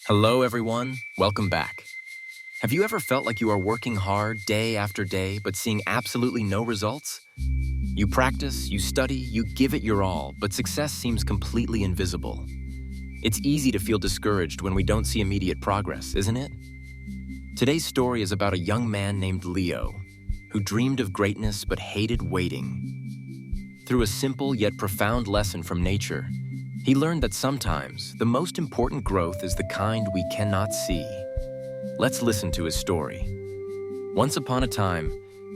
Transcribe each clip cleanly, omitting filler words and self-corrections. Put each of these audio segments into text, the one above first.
Hello, everyone. Welcome back. Have you ever felt like you are working hard day after day but seeing absolutely no results? You practice, you study, you give it your all, but success seems completely invisible. It's easy to feel discouraged when we don't see immediate progress, isn't it? Today's story is about a young man named Leo, who dreamed of greatness but hated waiting. Through a simple yet profound lesson from nature, he learned that sometimes the most important growth is the kind we cannot see. Let's listen to his story. Once upon a time,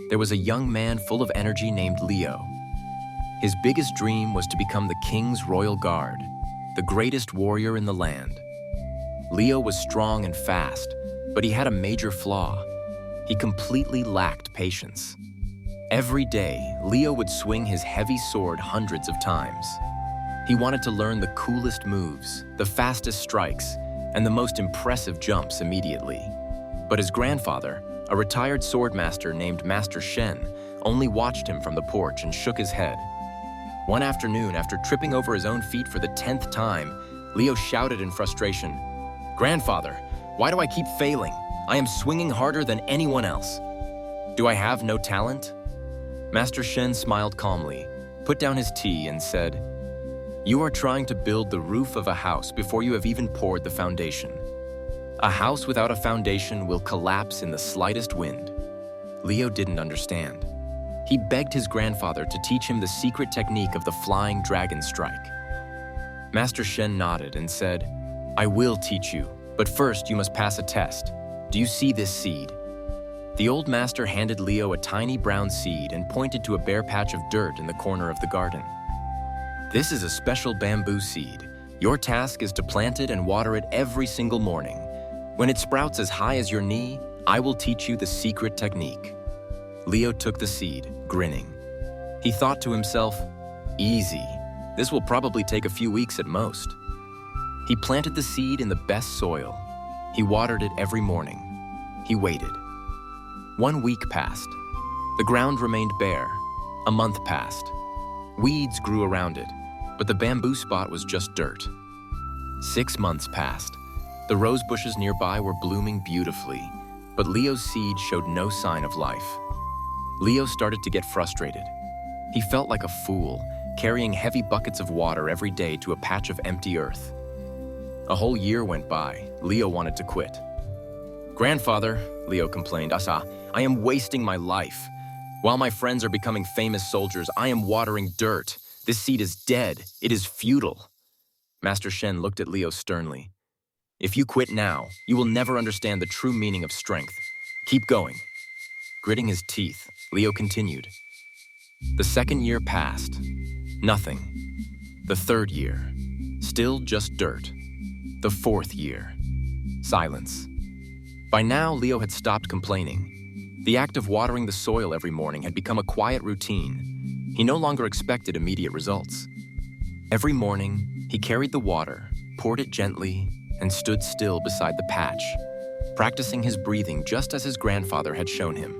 there was a young man full of energy named Leo. His biggest dream was to become the king's royal guard, the greatest warrior in the land. Leo was strong and fast, but he had a major flaw. He completely lacked patience. Every day, Leo would swing his heavy sword hundreds of times. He wanted to learn the coolest moves, the fastest strikes, and the most impressive jumps immediately. But his grandfather, a retired swordmaster named Master Shen, only watched him from the porch and shook his head. One afternoon, after tripping over his own feet for the 10th time, Leo shouted in frustration, "Grandfather, why do I keep failing? I am swinging harder than anyone else. Do I have no talent?" Master Shen smiled calmly, put down his tea, and said, "You are trying to build the roof of a house before you have even poured the foundation. A house without a foundation will collapse in the slightest wind." Leo didn't understand. He begged his grandfather to teach him the secret technique of the flying dragon strike. Master Shen nodded and said, "I will teach you, but first you must pass a test. Do you see this seed?" The old master handed Leo a tiny brown seed and pointed to a bare patch of dirt in the corner of the garden. "This is a special bamboo seed. Your task is to plant it and water it every single morning. When it sprouts as high as your knee, I will teach you the secret technique." Leo took the seed, grinning. He thought to himself, "Easy. This will probably take a few weeks at most." He planted the seed in the best soil. He watered it every morning. He waited. 1 week passed. The ground remained bare. A month passed. Weeds grew around it, but the bamboo spot was just dirt. 6 months passed. The rose bushes nearby were blooming beautifully, but Leo's seed showed no sign of life. Leo started to get frustrated. He felt like a fool, carrying heavy buckets of water every day to a patch of empty earth. A whole year went by. Leo wanted to quit. "Grandfather," Leo complained, I am wasting my life. While my friends are becoming famous soldiers, I am watering dirt. This seed is dead. It is futile." Master Shen looked at Leo sternly. "If you quit now, you will never understand the true meaning of strength. Keep going." Gritting his teeth, Leo continued. The 2nd year passed. Nothing. The 3rd year. Still just dirt. The 4th year. Silence. By now, Leo had stopped complaining. The act of watering the soil every morning had become a quiet routine. He no longer expected immediate results. Every morning, he carried the water, poured it gently, and stood still beside the patch, practicing his breathing just as his grandfather had shown him.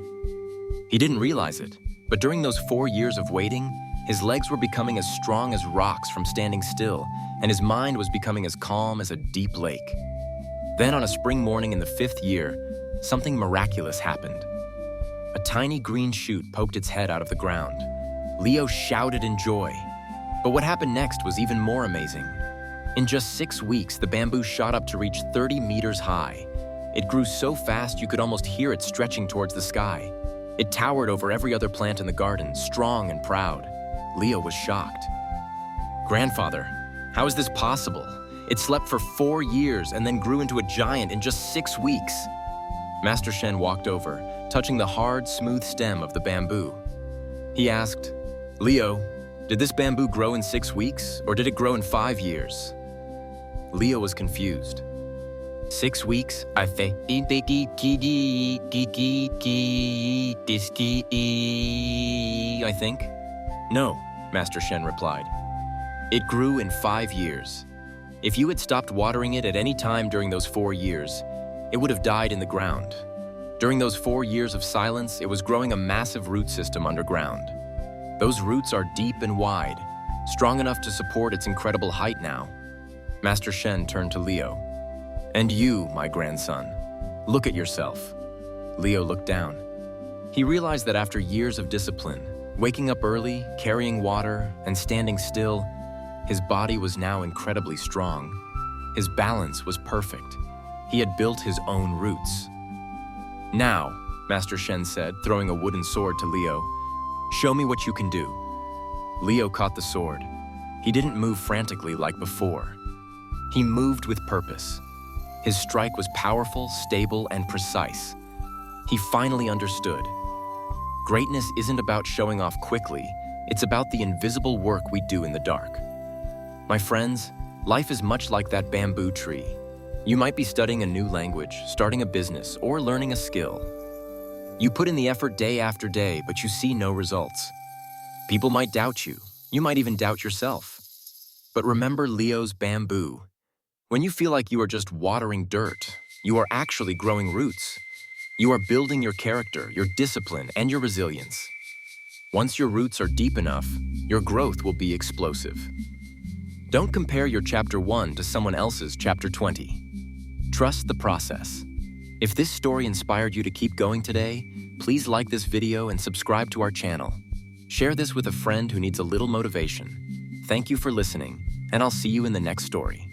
He didn't realize it, but during those 4 years of waiting, his legs were becoming as strong as rocks from standing still, and his mind was becoming as calm as a deep lake. Then on a spring morning in the 5th year, something miraculous happened. A tiny green shoot poked its head out of the ground. Leo shouted in joy. But what happened next was even more amazing. In just 6 weeks, the bamboo shot up to reach 30 meters high. It grew so fast you could almost hear it stretching towards the sky. It towered over every other plant in the garden, strong and proud. Leo was shocked. "Grandfather, how is this possible? It slept for 4 years and then grew into a giant in just 6 weeks." Master Shen walked over, touching the hard, smooth stem of the bamboo. He asked, "Leo, did this bamboo grow in 6 weeks, or did it grow in 5 years?" Leo was confused. 6 weeks, I think. "No," Master Shen replied. "It grew in 5 years. If you had stopped watering it at any time during those 4 years, it would have died in the ground. During those 4 years of silence, it was growing a massive root system underground. Those roots are deep and wide, strong enough to support its incredible height now." Master Shen turned to Leo. And you, my grandson, look at yourself. Leo looked down. He realized that after years of discipline, waking up early, carrying water, and standing still, his body was now incredibly strong. His balance was perfect. He had built his own roots. Now, Master Shen said, throwing a wooden sword to Leo, show me what you can do. Leo caught the sword. He didn't move frantically like before. He moved with purpose. His strike was powerful, stable, and precise. He finally understood. Greatness isn't about showing off quickly, it's about the invisible work we do in the dark. My friends, life is much like that bamboo tree. You might be studying a new language, starting a business, or learning a skill. You put in the effort day after day, but you see no results. People might doubt you. You might even doubt yourself. But remember Leo's bamboo. When you feel like you are just watering dirt, you are actually growing roots. You are building your character, your discipline, and your resilience. Once your roots are deep enough, your growth will be explosive. Don't compare your Chapter 1 to someone else's Chapter 20. Trust the process. If this story inspired you to keep going today, please like this video and subscribe to our channel. Share this with a friend who needs a little motivation. Thank you for listening, and I'll see you in the next story.